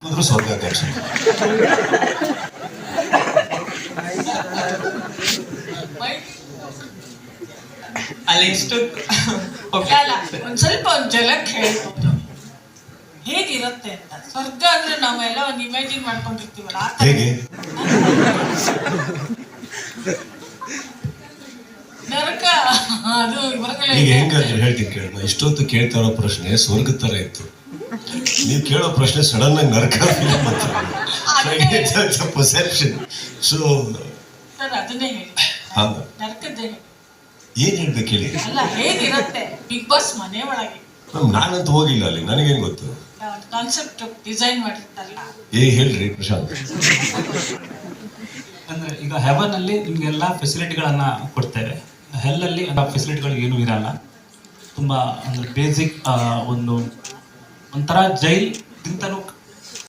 ಅಂದ್ರೂ ಸ್ವರ್ಗ ಕೆಲಸ. ಅಲ್ಲಿ ಎಷ್ಟು ಒಂದ್ ಸ್ವಲ್ಪ ಒಂದ್ ಜಲಕ್ ಹೇಳ್ಬೋದು ಹೇಗಿರುತ್ತೆ ಅಂತ. ಸ್ವರ್ಗ ಅಂದ್ರೆ ನಾವೆಲ್ಲ ಒಂದು ಇಮ್ಯಾಜಿನ್ ಮಾಡ್ಕೊಂಡಿರ್ತೀವಲ್ಲ ಆ ಥರ. ಹೇಗೆ ನರಕ ಅದು ಇವಾಗಲೇ ಈಗ ಹೆಂಗಂದ್ರೆ ಹೇಳ್ತೀನಿ ಕೇಳ. ಇಷ್ಟೊತ್ತು ಕೇಳ್ತಾ ಇರೋ ಪ್ರಶ್ನೆ ಸ್ವರ್ಗದ ತರ ಇತ್ತು. ನೀವು ಕೇಳೋ ಪ್ರಶ್ನೆ ಸಡನ್ ಆಗಿ ನರಕ ಪರ್ಸೆಪ್ಷನ್. ಸೊ ಸರ್ ಅದನ್ನೇ ಹೇಳಿ, ನರಕದ್ದೇ ಹೇಳಿ. ಏನ್ ಹೇಳ್ಬೇಕು ಹೇಳಿ. ಅಲ್ಲ ಹೇಗಿರುತ್ತೆ ಬಿಗ್ ಬಾಸ್ ಮನೆ ಒಳಗೆ. ನಾನಂತೂ ಹೋಗಿಲ್ಲ ಅಲ್ಲಿ, ನನಗೇನ್ ಗೊತ್ತು. ಕಾನ್ಸೆಪ್ಟ್ ಡಿಸೈನ್ ಮಾಡಿರ್ತಾರಲ್ಲ. ಹೇಳ್ರಿ ಪ್ರಶಾಂತ್. ಅಂದ್ರೆ ಈಗ ಹೆವನ್ ಅಲ್ಲಿ ನಿಮ್ಗೆಲ್ಲ ಫೆಸಿಲಿಟಿಗಳನ್ನ ಕೊಡ್ತೇವೆ, ಹೆಲ್ ಅಲ್ಲಿ ಆ ಫೆಸಿಲಿಟಿಗಳು ಏನು ಇರಲ್ಲ. ತುಂಬಾ ಅಂದ್ರೆ ಬೇಸಿಕ್ ಒಂಥರ ಜೈಲ್ಗಿಂತನೂ